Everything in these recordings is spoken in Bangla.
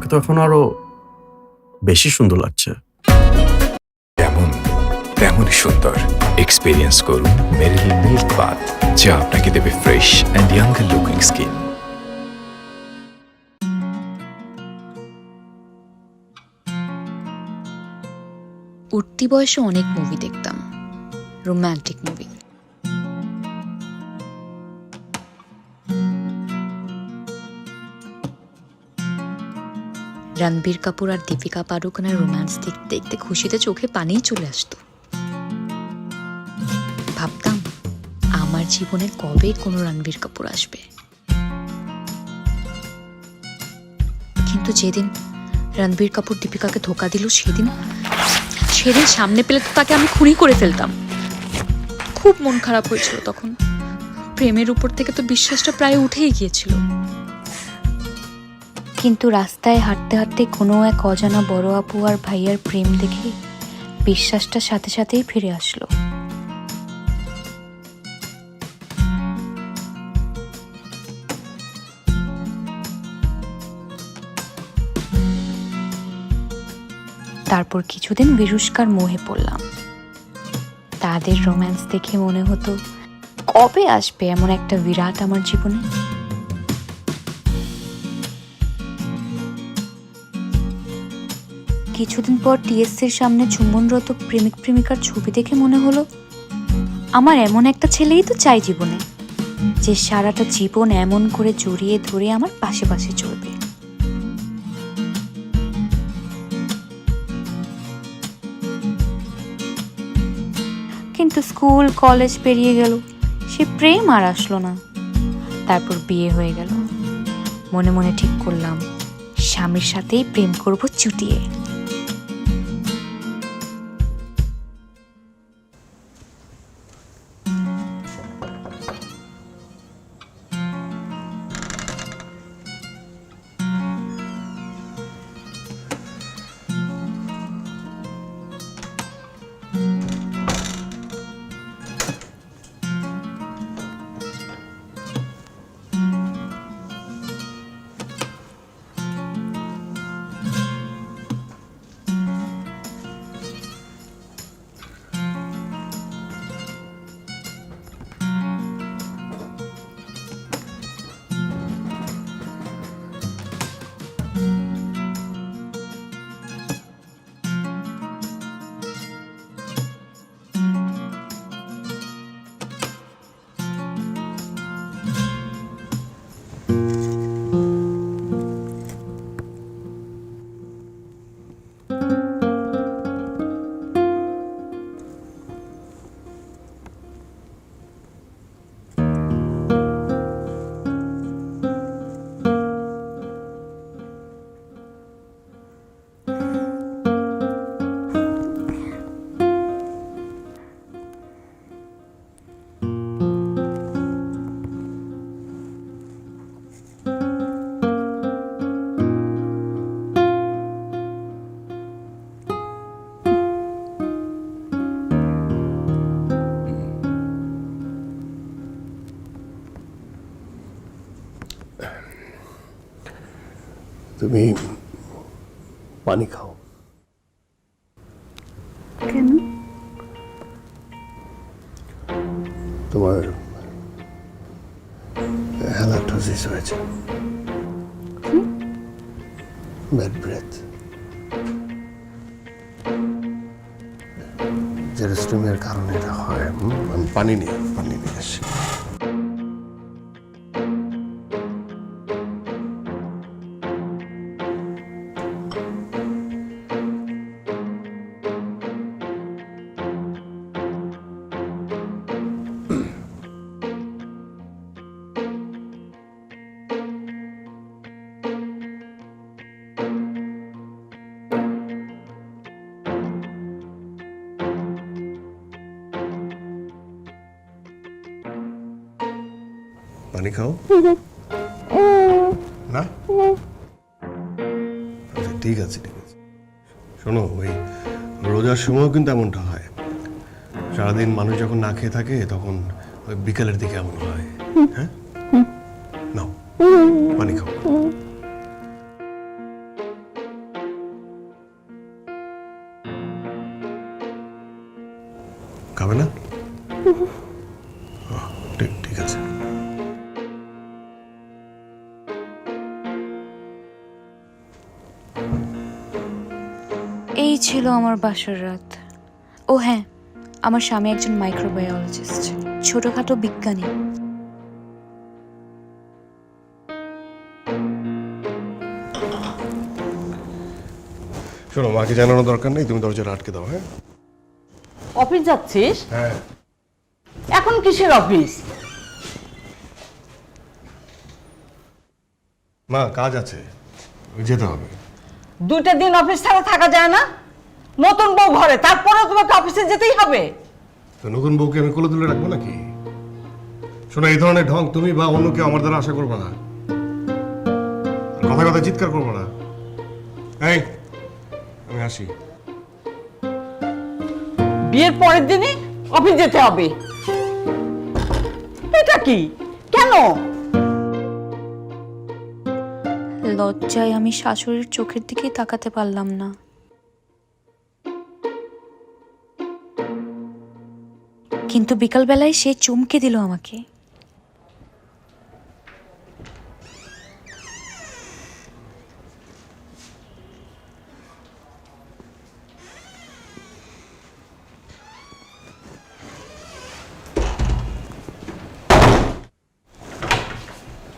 তোমাকে তো এখন আরো বেশি সুন্দর লাগছে। যেমন তেমনই সুন্দর। এক্সপেরিয়েন্স করুন মেরিল মিল্ক বাথ, যা আপনাকে দেবে fresh and younger looking skin. উঠতি বয়সে অনেক মুভি দেখতাম, রোম্যান্টিক মুভি। রণবীর কাপুর আর দীপিকা পাডুকোনের রোম্যান্স দেখতে দেখতে খুশিতে চোখে পানিই চলে আসতো। ভাবতাম আমার জীবনে কবে কোনো রণবীর কাপুর আসবে। কিন্তু যেদিন রণবীর কাপুর দীপিকাকে ধোকা দিল, সেদিন সামনে পেলে তো তাকে আমি খুনই করে ফেলতাম। খুব মন খারাপ হয়েছিল তখন। প্রেমের উপর থেকে তো বিশ্বাসটা প্রায় উঠেই গিয়েছিল। কিন্তু রাস্তায় হাঁটতে হাঁটতে কোনো এক অজানা বড় আপু আর ভাইয়ার প্রেম দেখে বিশ্বাসটা সাথে সাথেই ফিরে আসলো। তারপর কিছুদিন বিরুষ্কার মোহে পড়লাম। তাদের রোম্যান্স দেখে মনে হতো কবে আসবে এমন একটা বিরাট আমার জীবনে। কিছুদিন পর টিএসসির সামনে চুম্বনরত প্রেমিক প্রেমিকার ছবি দেখে মনে হলো আমার এমন একটা ছেলেই তো চাই জীবনে, যে সারাটা জীবন এমন করে জড়িয়ে ধরে আমার পাশে পাশে চলবে। কিন্তু স্কুল কলেজ পেরিয়ে গেল, সে প্রেম আর আসলো না। তারপর বিয়ে হয়ে গেল। মনে মনে ঠিক করলাম স্বামীর সাথেই প্রেম করব চুটিয়ে। তুমি পানি খাও। কেন? তোমার হ্যালাটোসিস হয়েছে, ব্যাড ব্রেথ, জেরোস্টোমিয়ার কারণে এটা হয়। আমি পানি নিয়ে আসি। পানি খাও না? আচ্ছা ঠিক আছে ঠিক আছে। শোনো, ওই রোজার সময়ও কিন্তু এমনটা হয়। সারাদিন মানুষ যখন না খেয়ে থাকে তখন ওই বিকালের দিকে এমন হয়। হ্যাঁ, নাও পানি খাও। খাবে না? ঠিক ঠিক আছে। এই ছিল আমার বাসর রাত। ও হ্যাঁ, আমার স্বামী একজন মাইক্রোবায়োলজিস্ট, ছোটখাটো বিজ্ঞানী। শোনো, মাকে জানানোর দরকার নেই, তুমি দরজাটা আটকে দাও। হ্যাঁ অফিস যাচ্ছিস? হ্যাঁ। এখন কিসের অফিস? মা কাজ আছে, যেতে হবে। 2টা দিন অফিস ছাড়া থাকা যায় না? নতুন বউ ঘরে, তারপরে তোমাকে অফিসে যেতেই হবে। তো নতুন বউকে আমি কোলে তুলে রাখবো নাকি? শোনো, এই ধরনের ঢং তুমি বা অন্য কেউ আমার দ্বারা আশা করবো না। কথা কথা চিৎকার করবো না। এই, আমি আসি। বিয়ের পরের দিনই অফিস যেতে হবে? এটা কি? কেন? লজ্জায় আমি শাশুড়ির চোখের দিকে তাকাতে পারলাম না। কিন্তু বিকালবেলায় সে চমকে দিল আমাকে।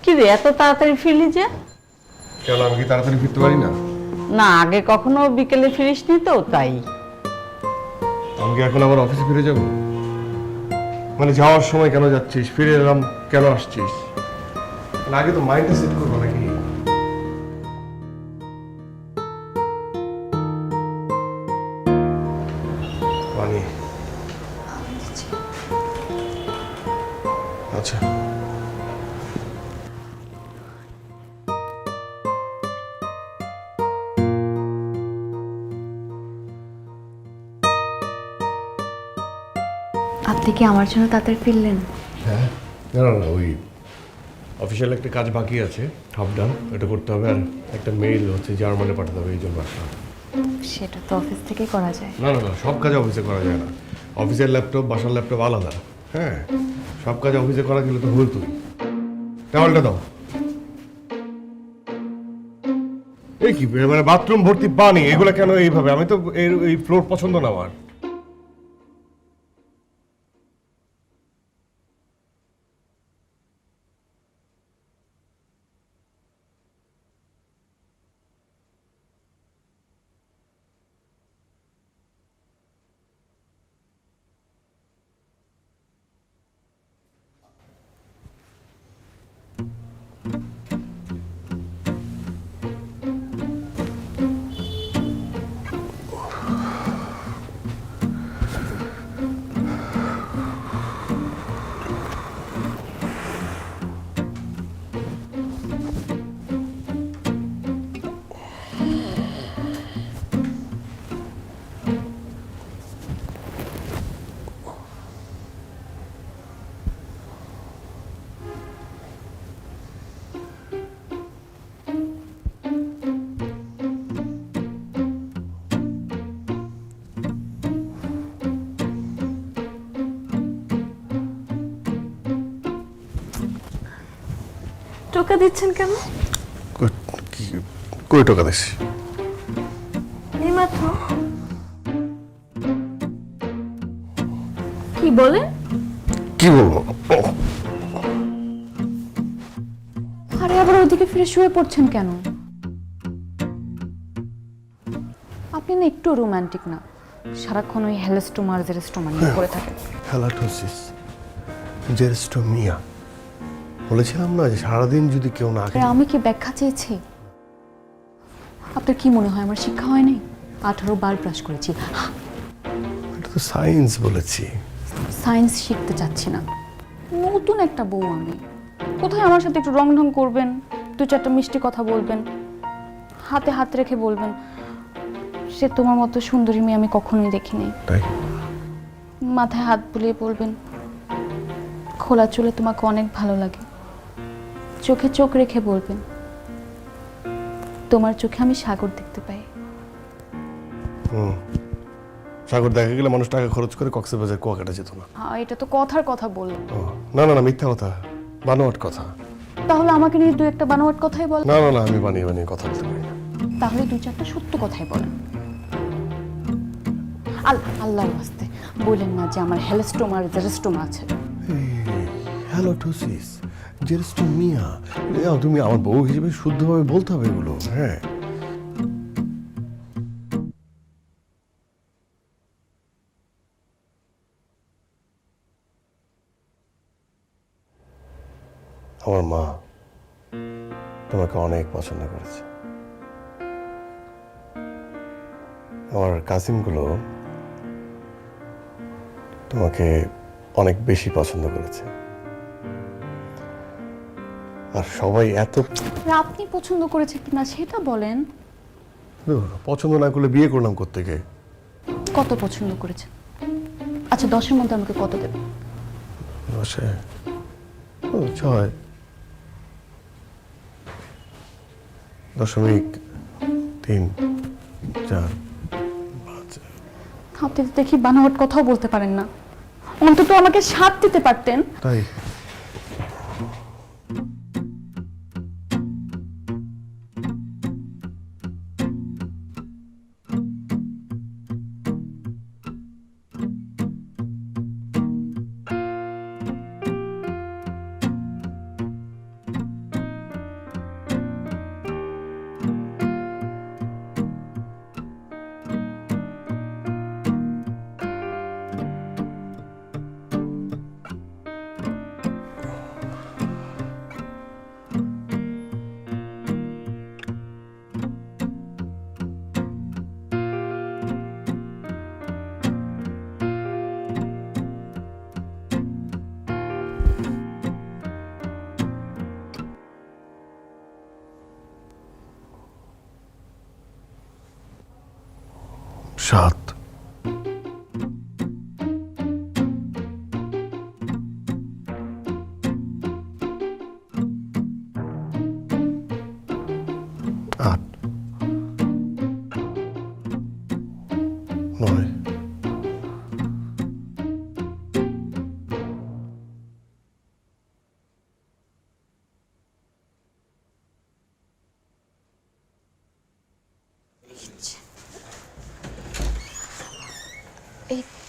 কি রে, এত তাড়াতাড়ি ফিরলি যে? কেন, আমি কি তাড়াতাড়ি ফিরতে পারি না? না, আগে কখনো বিকেলে ফিরিসনি তো, তাই। আমি কি এখন আবার অফিসে ফিরে যাব? মানে যাওয়ার সময় কেন যাচ্ছিস, ফিরে এলাম কেন আসছিস? আগে তো মাইন্ডটা সেট করবো নাকি? পানি। আচ্ছা। আপনি কি আমার জন্য তাড়াতাড়ি ফিরলেন? হ্যাঁ, না না না, ওই অফিসিয়াল একটা কাজ বাকি আছে, হাফ ডান, এটা করতে হবে। আর একটা মেইল হচ্ছে জার্মানে পাঠাতে হবে, এই জন্য আসলাম। সেটা তো অফিস থেকে করা যায়। না না না, সব কাজ অফিসে করা যায় না। অফিসের ল্যাপটপ, বাসার ল্যাপটপ আলাদা। হ্যাঁ, সব কাজ অফিসে করা গেলে তো ভুল। তুই টাওয়ালটা দাও। এই কি মানে বাথরুম ভর্তি পানি, এগুলো কেন এইভাবে? আমি তো এই ফ্লোর পছন্দ না আমার। টোকা দিচ্ছেন কেন? কই টাকা দিস? এইমাত্র। কি বলে? কি বলবো? আরে আবার ওইদিকে ফিরে শুয়ে পড়ছেন কেন? আপনি না একটু রোমান্টিক না, সারাক্ষণ ওই হ্যালাস্টোমার জেরেস্টোমা নিয়ে পড়ে থাকেন। হ্যালাটোসিস, জেরেস্টোমিয়া। বলেছিলাম না যে সারাদিন যদি কেউ না আরে আমি কি ব্যাখ্যা চেয়েছি? আপনার কি মনে হয় আমার শিক্ষা হয়নি? 18 বার ব্রাশ করেছি। এটা তো সায়েন্স বলেছি। সায়েন্স শিখতে চাচ্ছি না। নতুন একটা বউ আমি, কোথায় আমার সাথে একটু রং ঢং করবেন, 2-4টা মিষ্টি কথা বলবেন, হাতে হাত রেখে বলবেন সে তোমার মতো সুন্দরী মেয়ে আমি কখনোই দেখিনি। তাই? মাথায় হাত বুলিয়ে বলবেন খোলা চুলে তোমাকে অনেক ভালো লাগে, চোখে চোখ রেখে বলবেন তোমার চোখে আমি সাগর দেখতে পাই। সাগর দেখা গেলে মানুষ টাকা খরচ করে কক্সবাজার কুয়াকাটা যেত না। হ্যাঁ, এটা তো কথার কথা বললেন। ও, না না না, মিথ্যা কথা, বানোয়াট কথা। তাহলে আমাকে নিয়ে 2-1টা বানোয়াট কথাই বলেন। না না না, আমি বানিয়ে বানিয়ে কথা বলতে পারি না। তাহলে 2-4টা সত্য কথাই বলেন। আল্লাহর ওয়াস্তে বলেন না যে আমার হেলস্টোমা আর জেরস্টোমা আছে। হ্যালোটোসিস, জেরস্টোমিয়া, তুমি আমার বউ হিসেবে শুদ্ধভাবে বলতে হবে এগুলো। হ্যাঁ, আমার মা তোমাকে অনেক পছন্দ করেছে। আমার কাজিনগুলো তোমাকে অনেক বেশি পছন্দ করেছে। আর সবাই এত আপনি পছন্দ করেছে কিনা সেটা বলেন। পছন্দ না করলে বিয়ে করলাম কোত্থেকে? কত পছন্দ করেছে? আচ্ছা 10-এর মধ্যে আমাকে কত দেবে? 10-এ 6, 0.3, 4, 5। আপনি তো দেখি বানোয়াট কথাও বলতে পারেন না, অন্তত আমাকে 7 দিতে পারতেন। তাই সাত। আট, 9,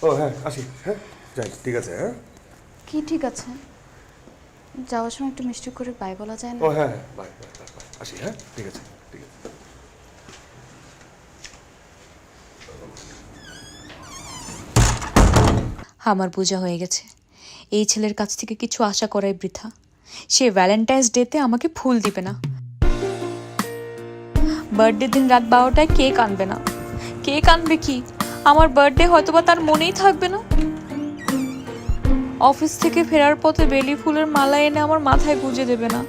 ও হ্যাঁ, আসি। হ্যাঁ, যাই, ঠিক আছে। হ্যাঁ, কি ঠিক আছে? যাওয়ার সময় একটু মিষ্টি করে বাই বলা যায় না? ও হ্যাঁ, বাই বাই বাই, আসি। হ্যাঁ, ঠিক আছে, ঠিক আছে। আমার বোঝা হয়ে গেছে এই ছেলের কাছ থেকে কিছু আশা করাই বৃথা। সে ভ্যালেন্টাইন্স ডেতে আমাকে ফুল দিবে না, বার্থডে দিন রাত 12টায় কেক আনবে না। কেক আনবে কি, আমার বার্থডে হয়তোবা তার মনেই থাকবে না। অফিস থেকে ফেরার পথে বেলি ফুলের মালা এনে আমার মাথায় গুঁজে দেবে না।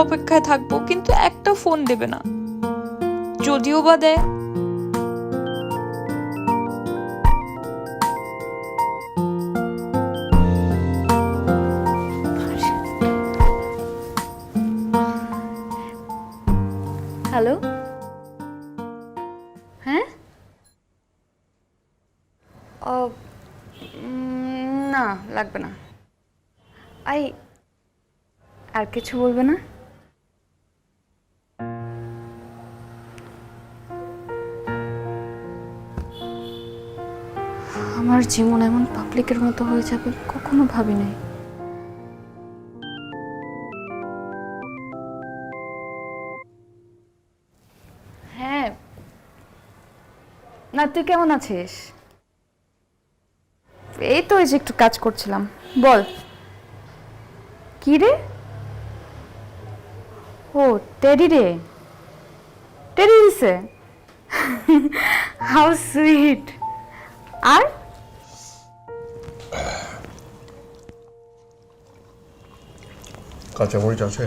অপেক্ষায় থাকবো, কিন্তু একটা ফোন দেবে না। যদিও বা দেয়, হ্যালো, হ্যাঁ? ও না, লাগবে না। আর কিছু বলবে না? আমার জীবন এমন পাবলিকের মতো হয়ে যাবে কখনো ভাবি নাই। হ্যাঁ, না তুই কেমন আছিস? এই তো, এই যে একটু কাজ করছিলাম। বল, কি রে? ও টেডি রে, টেডি দিছে। How sweet. আর কাঁচামরিচ আছে?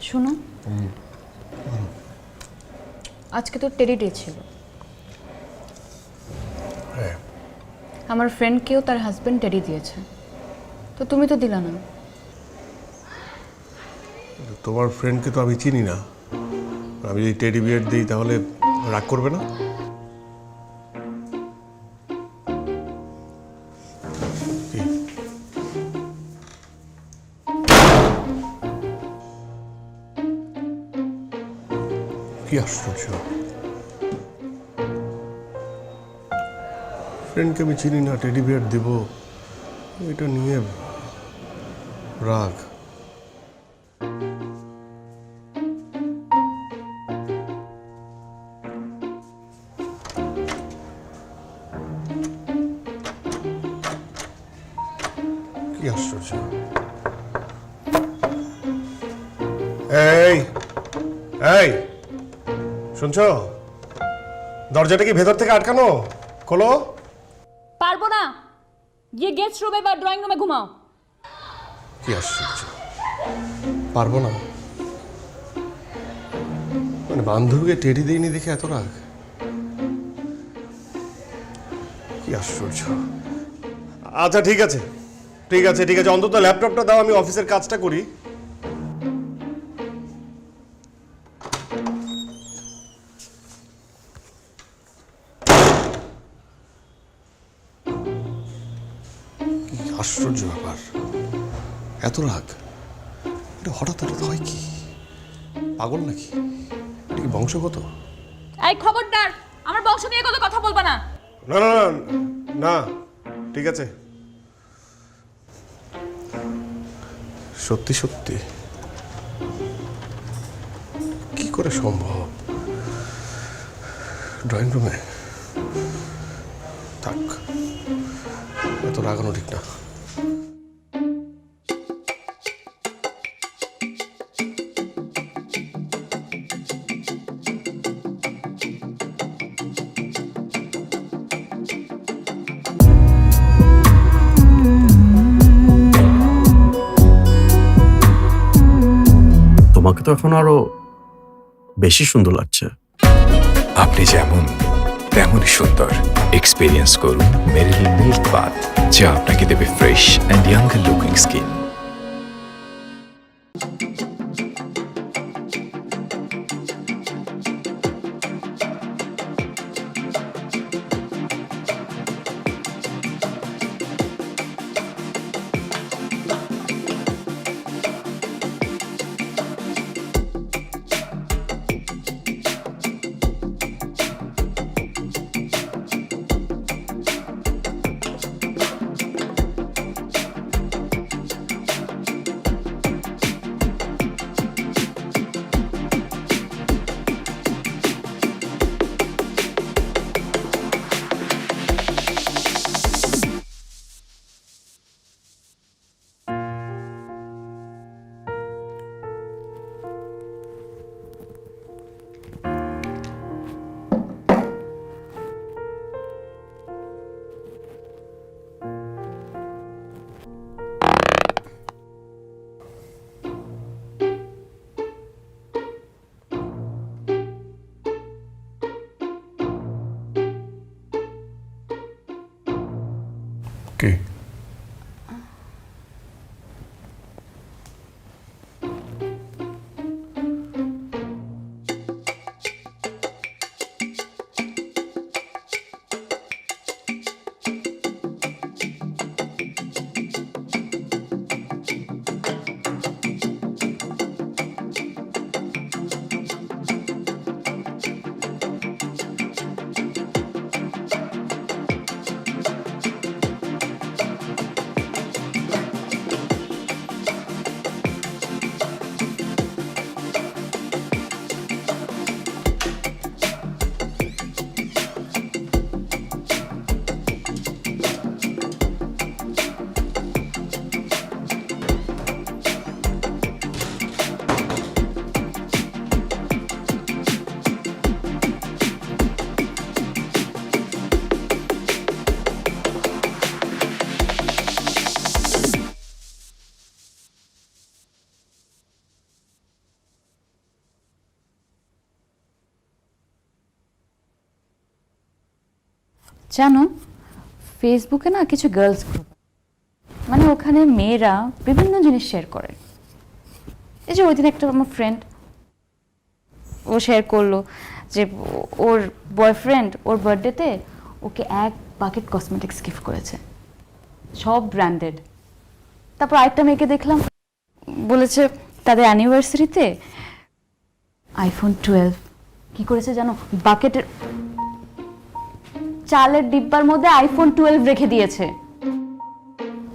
শোনো, আজকে তো টেডি ডে ছিল। হ্যাঁ। আমার ফ্রেন্ডকেও তার হাজবেন্ড টেডি দিয়েছে, তো তুমি তো দিলা না। তোমার ফ্রেন্ডকে তো আমি চিনি না, আমি যদি টেডি বিয়ার দিই তাহলে রাগ করবে না? কি? কি আশ্চর্য, ফ্রেন্ডকে আমি চিনি না, টেডি বিয়ার দিব, এটা নিয়ে রাগ? কি আশ্চর্য। এই এই শুনছো? দরজাটা কি ভেতর থেকে আটকানো? খোলো। পারবো না, গিয়ে গেস্ট রুমে বা ড্রয়িং রুমে ঘুমাও। কি আশ্চর্য, পারবো না মানে? বান্ধবীকে টেডি দেয়নি দেখে এত রাগ? কি আশ্চর্য। আচ্ছা ঠিক আছে, ঠিক আছে, ঠিক আছে, অন্তত ল্যাপটপটা দাও, আমি অফিসের কাজটা করি। কি আশ্চর্য ব্যাপার, এত রাগ! এটা হঠাৎ হঠাৎ হয় কি? পাগল নাকি? এটা কি বংশগত? এই খবরদার, আমার বংশ নিয়ে কত কথা বলবা না। না না না না, ঠিক আছে। সত্যি সত্যি কি করে সম্ভব? ড্রয়িং রুমে থাক, এত রাগানো ঠিক না। তোমাকে তো এখন আরো বেশি সুন্দর লাগছে। আপনি যেমন তেমনই সুন্দর। এক্সপিরিয়েন্স করুন মেরিল মিল্ক বাথ, যা আপনাকে দেবে fresh and younger looking skin. কি জানো ফেসবুকে না কিছু গার্লস গ্রুপ, মানে ওখানে মেয়েরা বিভিন্ন জিনিস শেয়ার করে। এই যে ওই দিন একটা আমার ফ্রেন্ড ও শেয়ার করলো যে ওর বয়ফ্রেন্ড ওর বার্থডেতে ওকে 1 বাকেট কসমেটিক্স গিফট করেছে, সব ব্র্যান্ডেড। তারপর আরেকটা মেয়েকে দেখলাম বলেছে তাদের অ্যানিভার্সারিতে আইফোন 12 কি করেছে জানো, বাকেটের চালের ডিব্বার মধ্যে আইফোন 12 রেখে দিয়েছে।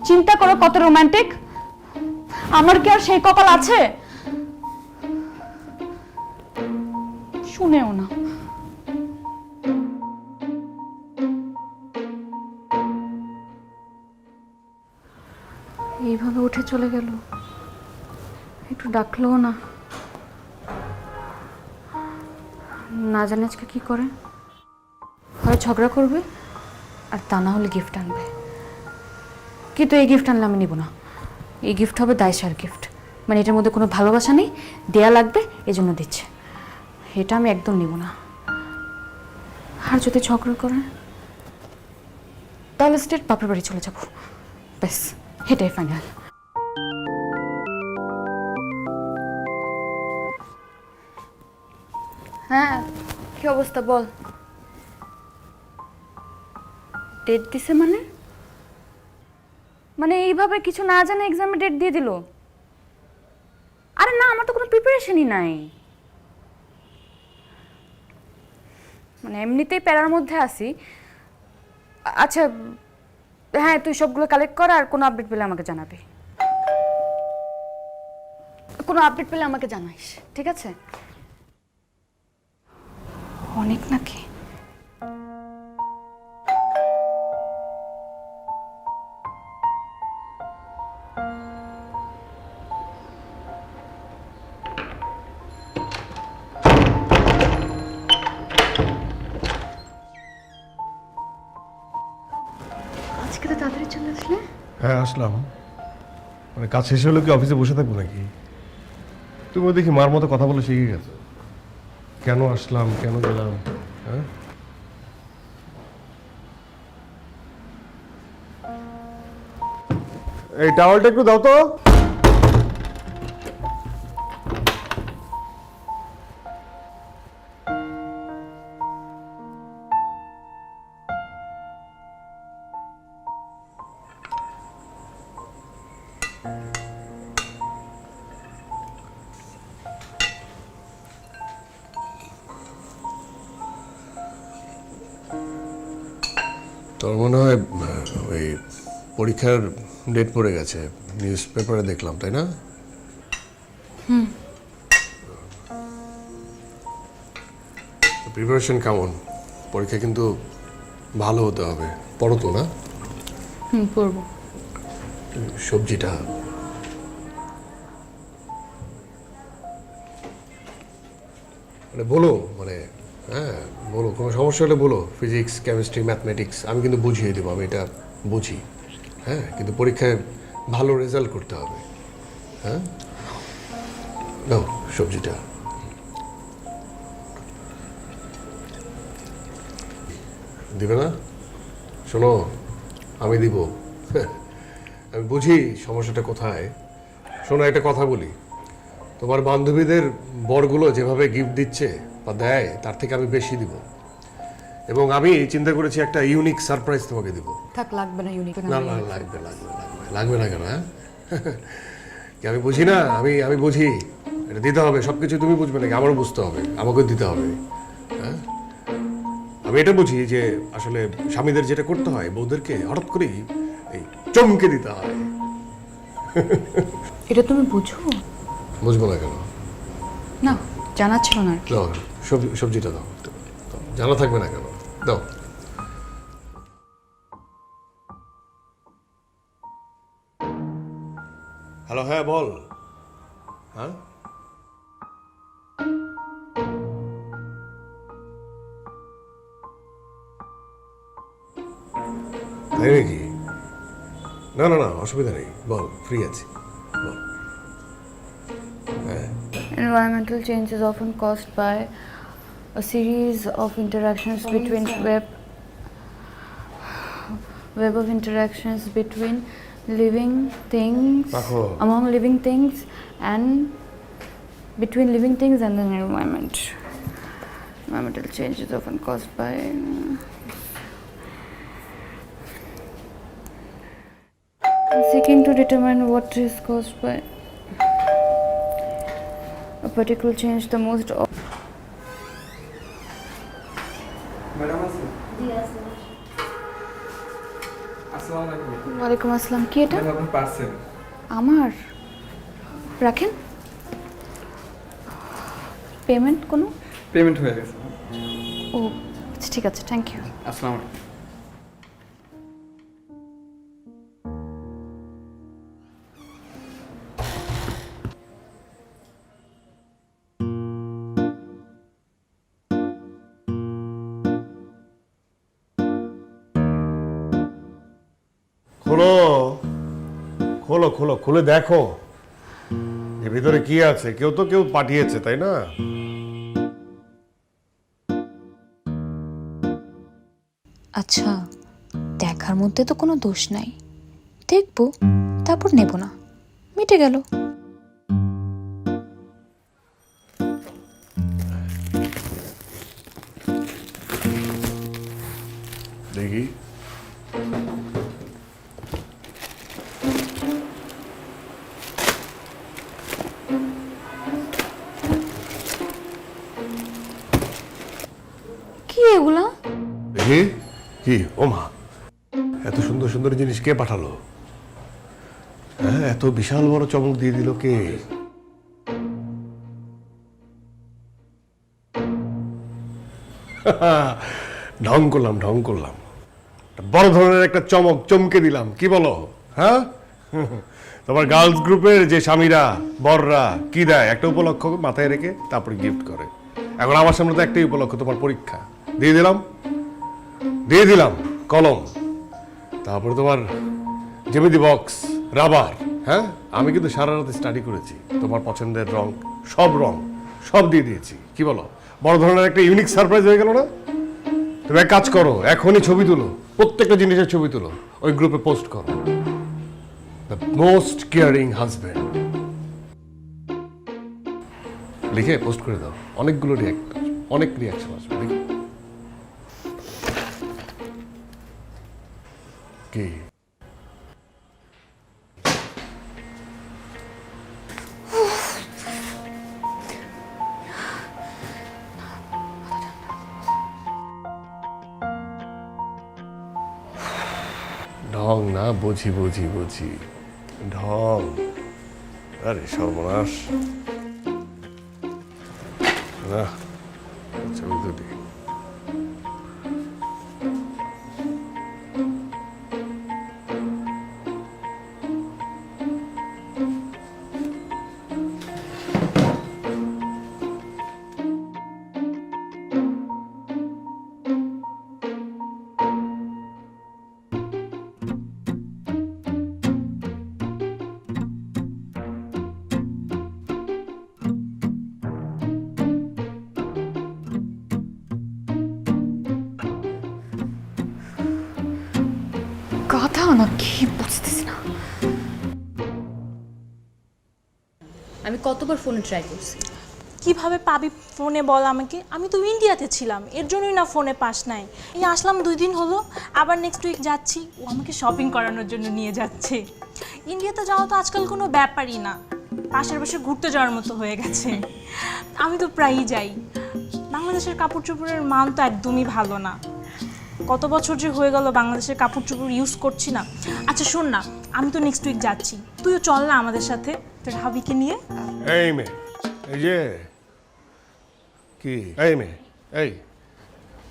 চিন্তা করো কত রোমান্টিক। আমার কি আর সেই কপাল আছে? শুনেও না। এইভাবে উঠে চলে গেল, একটু ডাকলোও না। না জানি আজকে কি করে, হয় ঝগড়া করবে আর তা না হলে গিফট আনবে। কিন্তু এই গিফট আনলে আমি নিব না। এই গিফট হবে দায়সার গিফট, মানে এটার মধ্যে কোনো ভালোবাসা নেই, দেয়া লাগবে এজন্য দিচ্ছে। এটা আমি একদম নিব না। আর যদি ঝগড়া করে তাহলে স্টেট বাপের বাড়ি চলে যাব, ব্যাস এটাই ফাইনাল। হ্যাঁ কি অবস্থা বল? ডেট দিছে মানে? মানে এইভাবে কিছু না জানে এক্সামে ডেট দিয়ে দিল? আরে না, আমার তো কোনো প্রিপারেশনই নাই। মানে এমনিতেই প্যারার মধ্যে আছি। আচ্ছা হ্যাঁ, তুই সবগুলো কালেক্ট কর, আর কোনো আপডেট পেলে আমাকে জানাবি। কোনো আপডেট পেলে আমাকে জানাইস, ঠিক আছে? অনেক নাকি? আজকে তো তাড়াতাড়ি চলে আসলে। হ্যাঁ আসলাম, মানে কাজ শেষ হলে কি অফিসে বসে থাকবো নাকি? তুমি দেখি মার মতো কথা বলে শিখে গেছো। কেন আসলাম, কেন গেলাম? হ্যাঁ এই টাওয়ালটা একটু দাও তো। তোর মনে হয় ওই পরীক্ষার ডেট পড়ে গেছে, নিউজ পেপারে দেখলাম, তাই না? প্রিপারেশন কেমন? পরীক্ষা কিন্তু ভালো হতে হবে, পড়ো তো না? পড়বো। সবজিটা মানে বলো, মানে হ্যাঁ বলো, কোনো সমস্যা হলে বলো। ফিজিক্স, কেমিস্ট্রি, ম্যাথমেটিক্স আমি কিন্তু বুঝিয়ে দেবো, আমি এটা বুঝি। হ্যাঁ কিন্তু পরীক্ষায় ভালো রেজাল্ট করতে হবে। হ্যাঁ নাও সবজিটা। দিবে না? শোনো, আমি দিব, আমি বুঝি সমস্যাটা কোথায়। শোনো, একটা কথা বলি, তোমার বান্ধবীদের বরগুলো যেভাবে গিফট দিচ্ছে বা দেয় তার থেকে আমি বেশি দিব, এবং আমি চিন্তা করেছি একটা ইউনিক সারপ্রাইজ তোমাকে দিব। থাক, লাগবে না ইউনিক। না না, লাগবে লাগবে লাগবে লাগবে না কেন? হ্যাঁ কি আমি বুঝি না? আমি বুঝি, এটা দিতে হবে। সব কিছু তুমি বুঝবে নাকি? আমারও বুঝতে হবে, আমাকেও দিতে হবে। হ্যাঁ, আমি এটা বুঝি যে আসলে স্বামীদের যেটা করতে হয়, বউদেরকে হঠাৎ করেই এই চমকে দিতে হয়। এটা তুমি বুঝো বুঝবো না কেন? না, জানা ছিল না আর কি। দাও, সবজিটা দাও। দাও, জানা থাকবে না কেন? দাও। হ্যালো, হ্যাঁ বল। হ্যাঁ, তাই নাকি? না না না, অসুবিধা নেই, বল, ফ্রি আছি, বল। Environmental change is often caused by a series of interactions between web of interactions between living things, রাখো। among living things, and between living things and the environment. Environmental change is often caused by seeking to determine what is caused by a particular change. The most ওয়ালাইকুম আসসালাম। কি এটা? আমার রাখেন। পেমেন্ট কোনো? পেমেন্ট হয়ে গেছে। ও আচ্ছা, ঠিক আছে, থ্যাংক ইউ। আসসালামু আলাইকুম। খোলো খোলো খোলো, খুলে দেখো এর ভিতরে কি আছে। কেউ পাঠিয়েছে, তাই না? আচ্ছা, দেখার মধ্যে তো কোনো দোষ নাই, দেখবো তারপর নেব না, মিটে গেল। দেখি। কি এগুলা? দেখি কি? ওমা, এত সুন্দর সুন্দর জিনিস কে পাঠালো? হ্যাঁ, এত বিশাল বড় চমক দিয়ে দিল কে? ঢং করলাম, বড় ধরনের একটা চমকে দিলাম, কি বলো? হ্যাঁ, তোমার গার্লস গ্রুপের যে স্বামীরা, বররা কি দেয়, একটা উপলক্ষ মাথায় রেখে তারপরে গিফট করে। এখন আমার সামনে তো একটাই উপলক্ষ, তোমার পরীক্ষা। দিয়ে দিলাম কলম, তারপরে তোমার জ্যামিতি বক্স, রাবার। হ্যাঁ, আমি কিন্তু সারা রাতে স্টাডি করেছি, তোমার পছন্দের রং সব দিয়ে দিয়েছি। কি বলো? বড় ধরনের একটা ইউনিক সারপ্রাইজ হয়ে গেল না? তুমি এক কাজ করো, এখনই ছবি তুলো, প্রত্যেকটা জিনিসের ছবি তুলো, ওই গ্রুপে পোস্ট করো, দ্য মোস্ট কেয়ারিং হাজব্যান্ড লিখে পোস্ট করে দাও। অনেকগুলো অনেক রিয়াকশন আসবে, দেখি কি। ঢং না, বুঝি ঢং। আরে সর্বনাশ। না, ছবি তুলি। কোথাও না কি বুঝতেছি না। আমি কতবার ফোনে ট্রাই করছি। কিভাবে পাবি ফোনে বল আমাকে? আমি তো ইন্ডিয়াতে ছিলাম, এর জন্যই না ফোনে পাস নাই। এই আসলাম 2 দিন হলো, আবার নেক্সট উইক যাচ্ছি। ও আমাকে শপিং করানোর জন্য নিয়ে যাচ্ছে। ইন্ডিয়াতে যাওয়া তো আজকাল কোনো ব্যাপারই না, পাশের পাশে ঘুরতে যাওয়ার মতো হয়ে গেছে। আমি তো প্রায়ই যাই। বাংলাদেশের কাপড় চোপড়ের মান তো একদমই ভালো না। কত বছর যে হয়ে গেল বাংলাদেশের কাপড় চোপড় ইউজ করছি না। আচ্ছা শোন না, আমি তো নেক্সট উইক যাচ্ছি, তুইও চল না আমাদের সাথে তোর হাবিকে নিয়ে। এই মেয়ে, এই যে কি এই মেয়ে, এই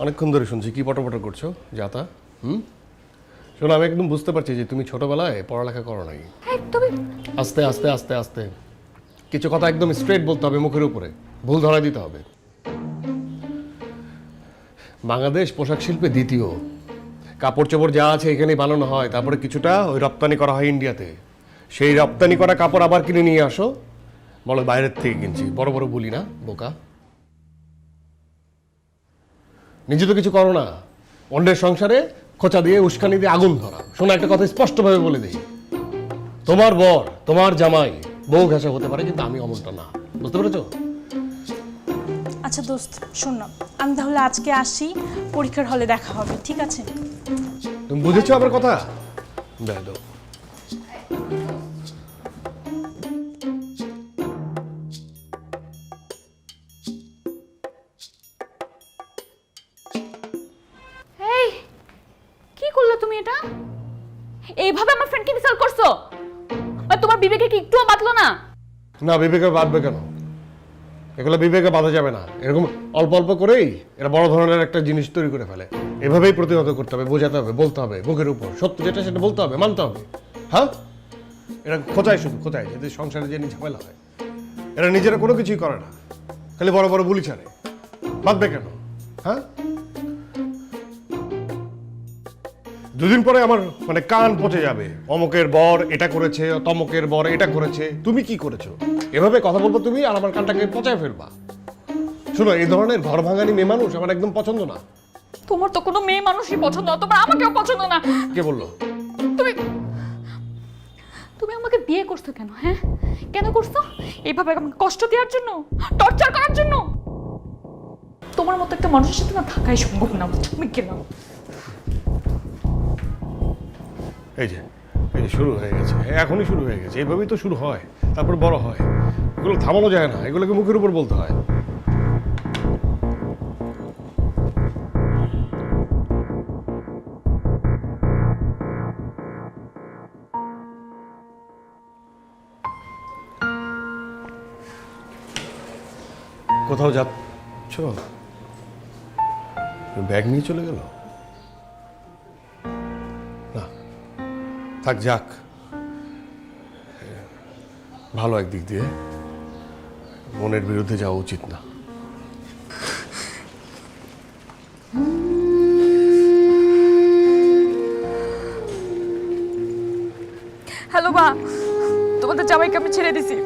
অনেকক্ষণ ধরে শুনছি কি পটপট করছো যাতা। শোনো, আমি একদম বুঝতে পারছি যে তুমি ছোটবেলায় পড়ালেখা করো নাই। আস্তে আস্তে আস্তে আস্তে কিছু কথা একদম স্ট্রেট বলতে হবে, মুখের উপরে ভুল ধরা দিতে হবে। বাংলাদেশ পোশাক শিল্পে দ্বিতীয়। কাপড় চোপড় যা আছে এখানেই বানানো হয়, তারপরে কিছুটা ওই রপ্তানি করা হয় ইন্ডিয়াতে। সেই রপ্তানি করা কাপড় আবার কিনে নিয়ে আসো, বলো বাইরের থেকে কিনছি। বড় বড় বলি না, বোকা। নিজে তো কিছু করো না, অন্যের সংসারে খোঁচা দিয়ে উস্কানি দিয়ে আগুন ধরা। শোনো, একটা কথা স্পষ্টভাবে বলে দিই, তোমার বর, তোমার জামাই বউ ঘেঁষা হতে পারে, কিন্তু আমি অমনটা না। বুঝতে পেরেছো? আচ্ছা দোস্ত শোন না, আমি তাহলে আজকে আসি, পরীক্ষার হলে দেখা হবে, ঠিক আছে? তুমি বুঝেছো আমার কথা? দাও। এই কি করলে তুমি এটা? এইভাবে আমার ফ্রেন্ডকে ইনসাল্ট করছো? আর তোমার বিবেকে কি একটুও বাঁধলো না? না, বিবেকে বাঁধবে কেন? এগুলো বিবেকে বাঁধা যাবে না। এরকম অল্প অল্প করেই এরা বড় ধরনের একটা জিনিস তৈরি করে ফেলে। এভাবেই প্রতিহত করতে হবে, বোঝাতে হবে, বলতে হবে, মুখের উপর সত্য যেটা সেটা বলতে হবে, মানতে হবে। হ্যাঁ, এরা খোঁচায়, শুধু খোঁচায়, যাতে সংসারে যে ঝামেলা হয়। এরা নিজেরা কোনো কিছুই করে না, খালি বড় বড় বুলি ছাড়ে। বাঁধবে কেন? হ্যাঁ, 2 দিন পরে আমার মানে কান পচে যাবে। অমকের বর এটা করেছে, তমকের বর এটা করেছে, তুমি কি করেছো? এভাবে কথা বলবো তুমি, আর আমার কানটাকে পচায় ফেলবা। শোনো, এই ধরনের ঘর ভাঙানি মেয়ে মানুষ আমার একদম পছন্দ না। তোমার তো কোনো মেয়ে মানুষই পছন্দ না, তোমার আমাকেও পছন্দ না। কে বললো? তুমি আমাকে বিয়ে করছো কেন? হ্যাঁ, কেন করছো? এইভাবে আমাকে কষ্ট দেওয়ার জন্য, টর্চার করার জন্য? তোমার মতো একটা মানুষের সাথে না থাকাই সম্ভব না। তুমি কেন? এই যে শুরু হয়ে গেছে, এখনই শুরু হয়ে গেছে। এইভাবেই তো শুরু হয়, তারপর বড় হয়। এগুলো থামানো যায় না, এগুলোকে মুখের উপর বলতে হয়। কোথাও যাচ্ছ? ব্যাগ নিয়ে চলে গেল? না থাক, যাক, ভালো একদিক দিয়ে। মনের বিরুদ্ধে যাওয়া উচিত না। হ্যালো মা, তোমাদের জামাইকে আমি ছেড়ে দিছি।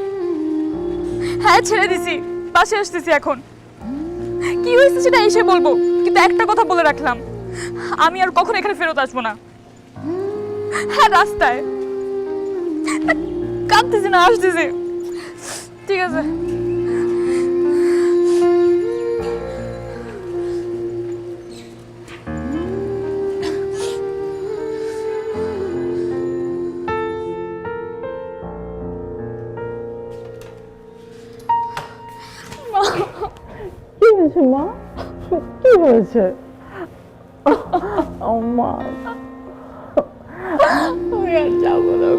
হ্যাঁ ছেড়ে দিছি, পাশে আসতেছি এখন। কি হয়েছে সেটা এসে বলবো, কিন্তু একটা কথা বলে রাখলাম, আমি আর কখনো এখানে ফেরত আসবো না। হ্যাঁ রাস্তায় কাঁদতেছি না, আসতেছি। ঠিক আছে। কি হয়েছে মা? কি হয়েছে? মা আমি আর যাবো না।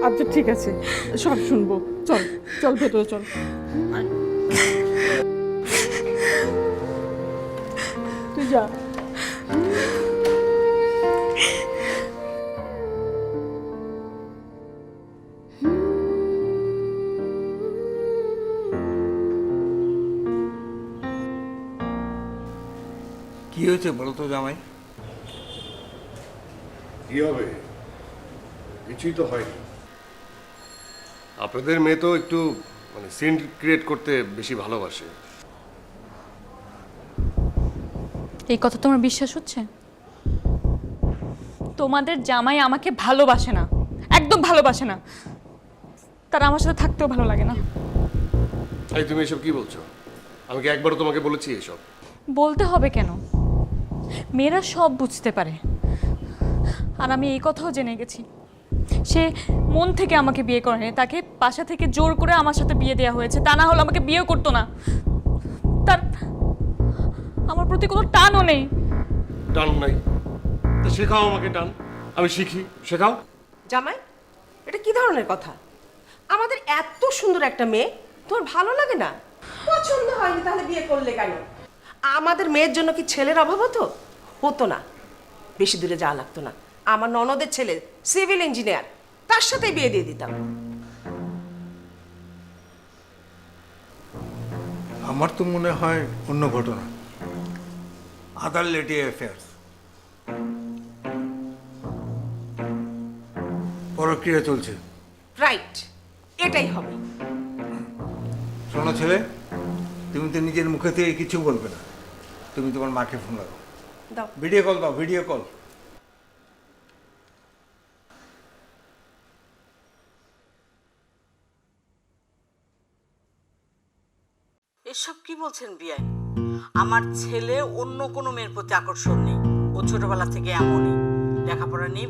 আচ্ছা ঠিক আছে, সব শুনবো। চল চল ভেতরে চল। তুই যা। কি হয়েছে বলো তো জামাই? কি হবে? কিছুই তো হয়নি। আপনাদের মেয়ে তো একটু মানে সিন ক্রিয়েট করতে বেশি ভালোবাসে। এই কথা তোমার বিশ্বাস হচ্ছে? তোমাদের জামাই আমাকে ভালোবাসে না, একদম ভালোবাসে না। তারা আমার সাথে থাকতেও ভালো লাগে না। এই তুমি এসব কি বলছো? আমি কি একবারও তোমাকে বলেছি এসব? বলতে হবে কেন? মেয়েরা সব বুঝতে পারে। আর আমি এই কথাও জেনে গেছি, সে মন থেকে আমাকে বিয়ে করেনি, তাকে বাসা থেকে জোর করে আমার সাথে বিয়ে দেওয়া হয়েছে। তা না হলে আমাকে বিয়ে করতো না। তার আমার প্রতি কোনো টানও নেই। টান নাই? তা শেখাও আমাকে টান, আমি শিখি। শেখাও। জামাই, এটা কি ধরনের কথা? আমাদের এত সুন্দর একটা মেয়ে তোমার ভালো লাগে না? পছন্দ হয়নি তাহলে বিয়ে করলে কেন? আমাদের মেয়ের জন্য কি ছেলের অভাব হতো? হতো না। বেশি দূরে যাওয়া লাগতো না। আমার ননদের ছেলে সিভিল ইঞ্জিনিয়ার, তার সাথে বিয়ে দিয়ে দিতাম। আমার তো মনে হয় অন্য ঘটনা, আদার লেটি অ্যাফেয়ার্স, পরক্রিয়া চলছে। রাইট, এটাই হবে। শোনো ছেলে, তুমি তো নিজের মুখে থেকে কিছু বলবে না। তুমি তোমার মাকে ফোন করো, দাও। ভিডিও কল দাও, ভিডিও কল। এসব কি বলছেন বিয়াই? আমার ছেলে অন্য কোনো মেয়ের প্রতি আকর্ষণ নেই। ও ছোটবেলা থেকে এমনই, লেখাপড়া নেই।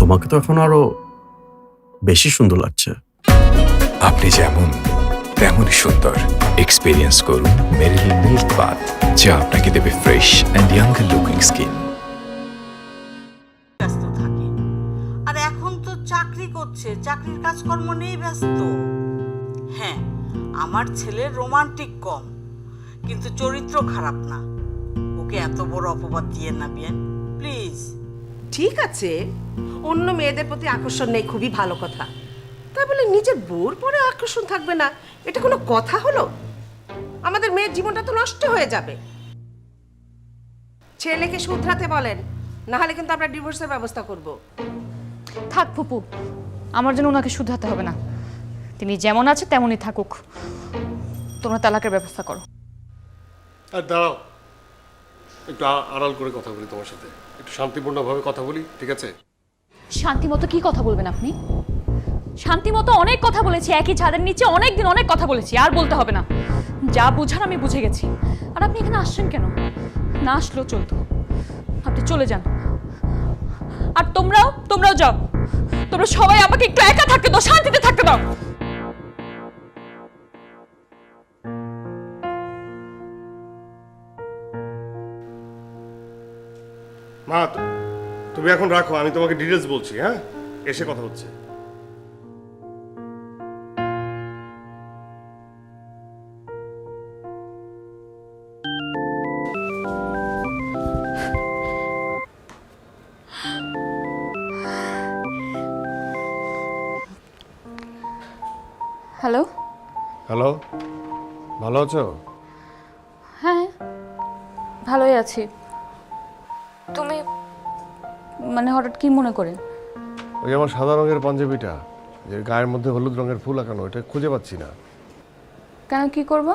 তোমাকে তো এখন আরো বেশি সুন্দর লাগছে। আপনি যেমন তেমনই সুন্দর। এক্সপিরিয়েন্স করুন মেরিল মিল্ক বাথ, যা আপনাকে দেবে fresh and younger looking skin. ব্যস্ত থাকে, আর এখন তো চাকরি করছে, চাকরির কাজকর্ম নিয়ে ব্যস্ত। হ্যাঁ, আমার ছেলের রোমান্টিক কম, কিন্তু চরিত্র খারাপ না। ওকে এত বড় অপবাদ দিয়ে না বিয়ান, প্লিজ। ঠিক আছে, অন্য মেয়েদের প্রতি আকর্ষণ নেই, খুবই ভালো কথা। তা বলে নিজের বউর পরে আকর্ষণ থাকবে না, এটা কোনো কথা হলো? আমাদের মেয়ের জীবনটা তো নষ্ট হয়ে যাবে। ছেলেকে শুধরাতে বলেন, না হলে কিন্তু আমরা ডিভোর্সের ব্যবস্থা করব। থাক ফুপু, আমার জন্য ওনাকে শুধরাতে হবে না। তিনি যেমন আছে তেমনই থাকুক। তোমরা তালাকের ব্যবস্থা করো। আর দাঁড়াও, একটু আড়াল করে কথা বলি তোমার সাথে, একটু শান্তিপূর্ণভাবে কথা বলি, ঠিক আছে? শান্তিমতো কি কথা বলবেন আপনি? শান্তিমতো অনেক কথা বলেছি, একই ছাদের নিচে অনেক দিন অনেক কথা বলেছি, আর বলতে হবে না। যা বুঝার আমি বুঝে গেছি। আর আপনি এখানে আসছেন কেন? না আসলেও চলতো, আপনি চলে যান। আর তোমরাও যাও। তোমরা সবাই আমাকে একটু একা থাকতে দাও, শান্তিতে থাকতে দাও। মা, তুমি এখন রাখো, আমি তোমাকে ডিটেলস বলছি। হ্যাঁ, এসে কথা হচ্ছে। হ্যালো। হ্যালো, ভালো আছো? হ্যাঁ, ভালোই আছি। তুমি মানে হঠাৎ কি মনে করে? ওই আমার সাদা রঙের পাঞ্জাবিটা, যে গায়ের মধ্যে হলুদ রঙের ফুল আঁকানো, এটা খুঁজে পাচ্ছি না। কেন, কি করব?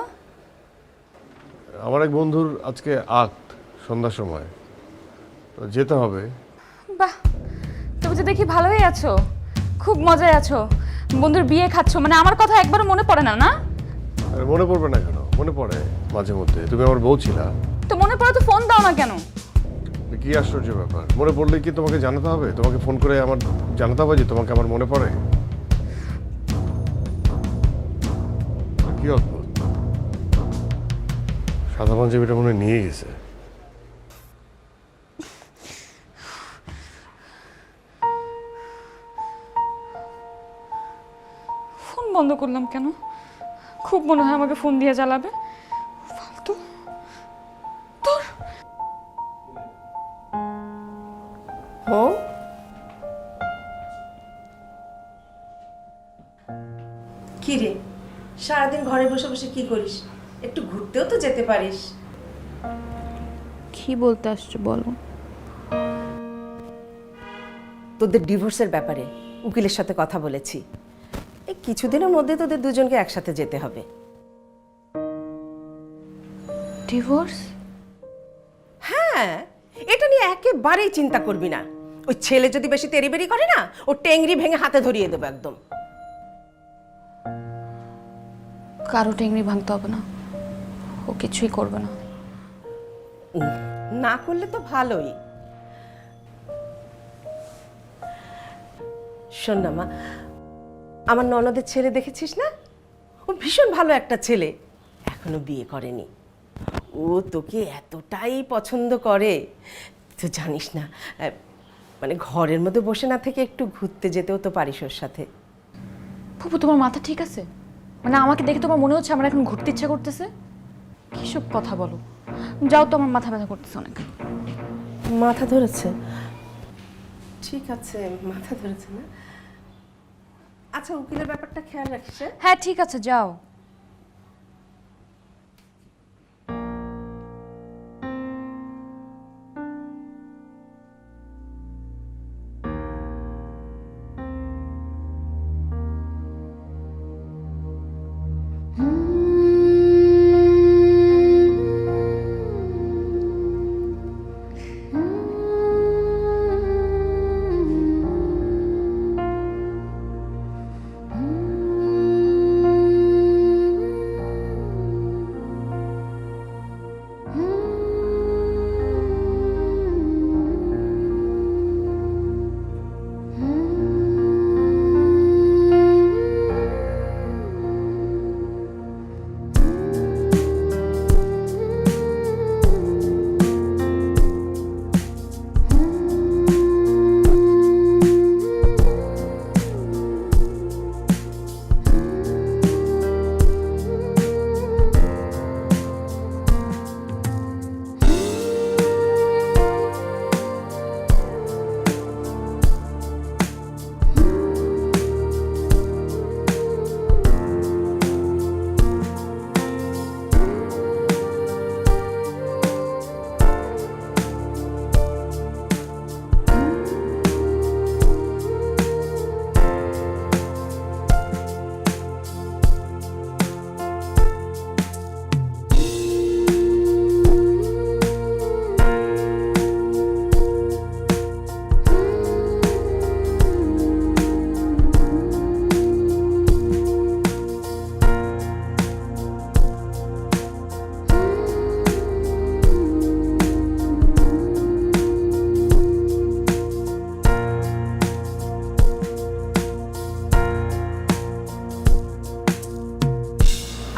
আমার এক বন্ধুর আজকে সন্ধ্যার সময়, তো যেতে হবে। বাহ, তুমি তো দেখি ভালোই আছো, খুব মজায় আছো। বন্ধুর বিয়ে খাচ্ছো, মানে আমার কথা একবারও মনে পড়ে না? না, আরে মনে পড়বে না কেন? মনে পড়ে মাঝে মধ্যে। তুমি আমার বউ ছিলা। তো মনে পড়ে তো ফোন দাও না কেন? কি আশ্চর্য ব্যাপার! মনে পড়লে কি তোমাকে জানাতে হবে? তোমাকে ফোন করে আমার জানাতে হবে যে তোমাকে আমার মনে পড়ে? কি অদ্ভুত, সাদা পাঞ্জাবিটা মনে হয় নিয়ে গেছে। ফোন বন্ধ করলাম কেন? খুব মনে হয় আমাকে ফোন দিয়ে জ্বালাবে। ফালতু। তোর কি রে, সারাদিন ঘরে বসে বসে কি করিস? একটু ঘুরতেও তো যেতে পারিস। কি বলতে আসছো বলো? তোদের ডিভোর্সের ব্যাপারে উকিলের সাথে কথা বলেছি। এই কিছুদিনের মধ্যে তোদের দুজনকে একসাথে যেতে হবে। ডিভোর্স? হ্যাঁ, এটা নিয়ে একেবারেই চিন্তা করবি না। ওই ছেলে যদি বেশি তেড়িবেড়ি করে না, ও টেংরি ভেঙে হাতে ধরিয়ে দেবো একদম। কারো টেংরি ভাঙতে হবে না, ও কিছুই করবে না। না করলে তো ভালোই। শোন না মা, আমার ননদের ছেলে দেখেছিস না? ও ভীষণ ভালো একটা ছেলে, এখনো বিয়ে করেনি। ও তোকে এতটাই পছন্দ করে, তুই জানিস না। মানে ঘরের মধ্যে বসে না থেকে একটু ঘুরতে যেতেও তো পারিস ওর সাথে। ফুপু, তোমার মাথা ঠিক আছে? মানে আমাকে দেখে তোমার মনে হচ্ছে আমার এখন ঘুরতে ইচ্ছা করতেছে? কিসব কথা বলো? যাও তো, আমার মাথা ব্যথা করতেছে অনেক। মাথা ধরেছে? ঠিক আছে, মাথা ধরেছে না? আচ্ছা, উকিলের ব্যাপারটা খেয়াল রাখিস। হ্যাঁ ঠিক আছে, যাও।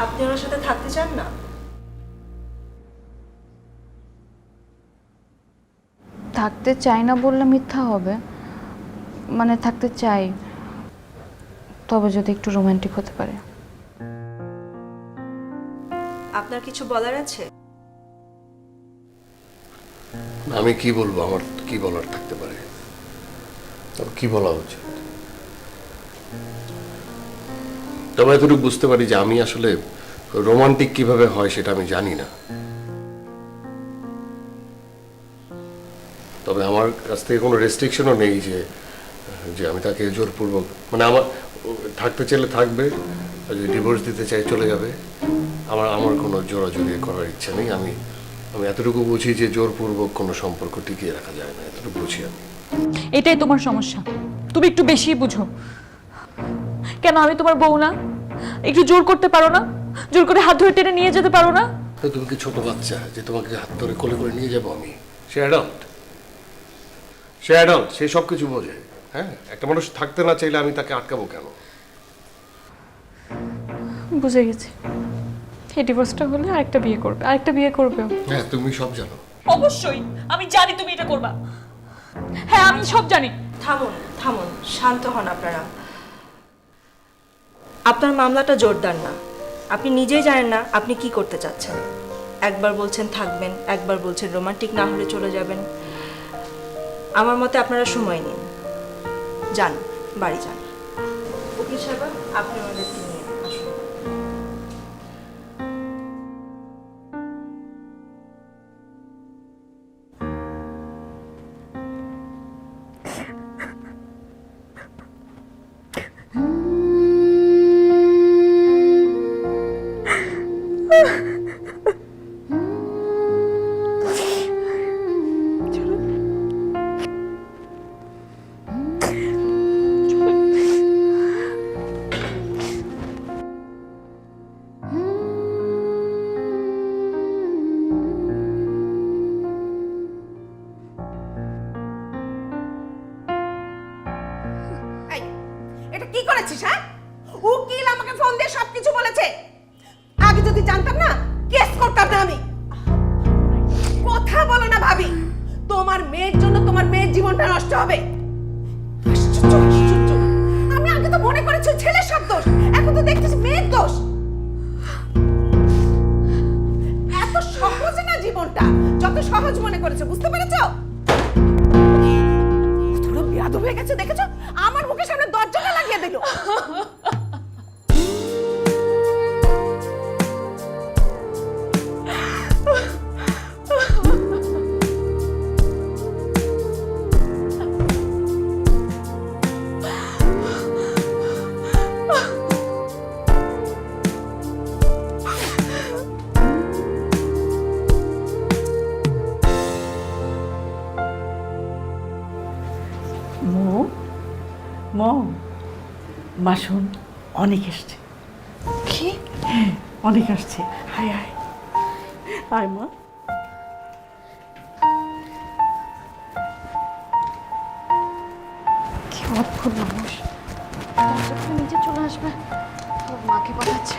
আপনি ওর সাথে থাকতে চান না? থাকতে চাই না বললে মিথ্যা হবে। মানে থাকতে চাই, তবে যদি একটু রোমান্টিক হতে পারে। আপনার কিছু বলার আছে? আমি কি বলবো, আমার কি বলার থাকতে পারে? তবে কি বলা উচিত? তবে এতটুকু বুঝতে পারি যে আমি আসলে রোমান্টিক কিভাবে হয় সেটা আমি জানি না। তবে আমার কাছ থেকে কোনো রেস্ট্রিকশনও নেই যে যে আমি তাকে জোরপূর্বক, মানে আমার থাকতে চাইলে থাকবে, যদি ডিভোর্স দিতে চাই চলে যাবে। আমার কোনো জোরাজুরি করার ইচ্ছা নেই। আমি এতটুকু বুঝি যে জোরপূর্বক কোনো সম্পর্ক টিকিয়ে রাখা যায় না, এতটুকু বুঝি আমি। এটাই তোমার সমস্যা, তুমি একটু বেশি বুঝো। কেন আমি তোমার বউ না? একটু জোর করতে পারো না? জোর করে হাত ধরে টেনে নিয়ে যেতে পারো না? তো তুমি কি ছোট বাচ্চা যে তোমাকে হাত ধরে কোলে করে নিয়ে যাবো আমি? সে অ্যাডাল্ট, সে সব কিছু বোঝে। হ্যাঁ, একটা মানুষ থাকতে না চাইলে আমি তাকে আটকাবো কেন? বুঝে গেছি, এই ডিভোর্সটা হলে আরেকটা বিয়ে করবে, হ্যাঁ, তুমি সব জানো। অবশ্যই আমি জানি তুমি এটা করবা। হ্যাঁ, আমি সব জানি। থামুন থামুন, শান্ত হন আপনারা। আপনার মামলাটা জোরদার না। আপনি নিজেই জানেন না আপনি কি করতে চাচ্ছেন। একবার বলছেন থাকবেন, একবার বলছেন রোমান্টিক না হলে চলে যাবেন। আমার মতে আপনারা সময় নিন, যান বাড়ি যান। উকিল সাহেব, আপনি আমাদেরকে নিয়ে আসুন। করেছিস? হ্যাঁ, উকিল আমাকে ফোন দিয়ে সবকিছু বলেছে। আগে যদি জানতাম না, কেস করতাম না আমি। কথা বলো না ভাবি, তোমার মেয়ের জন্য তোমার মেয়ের জীবনটা নষ্ট হবে। আশ্চর্য, আশ্চর্য। আমি আগে তো মনে করেছি ছেলের সব দোষ, এখন তো দেখতেছি মেয়ের দোষ। এত সহজ না জীবনটা, যত সহজ মনে করেছো। বুঝতে পেরেছো? কতটা বেয়াদব হয়ে গেছে দেখেছো? আমার মুখের সামনে দরজাটা লাগিয়ে দিল। মা শোন, অনেক এসছে। কি? অনেক আসছে। হায় হায়, আয় মা। কি অদ্ভুত মানুষ, যখন নিজে চলে আসবে ওর মাকে পাঠাচ্ছে।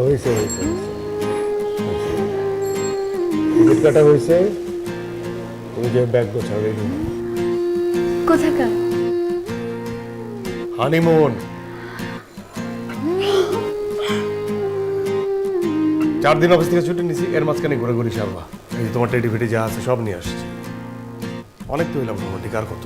হয়েছে হয়েছে টিকিট কাটা হয়েছে। তুমি যে ব্যাগ গোছাও রেডি। কোথাকার? হানিমুন। 4 দিন অফিস থেকে ছুটি নিছি, এর মাঝখানে ঘোরাঘুরি সারবা। এই যে তোমার টেডি ফেটি যা আছে সব নিয়ে আসছি। অনেক তো হইলাম রোমান্টিক, আর কত?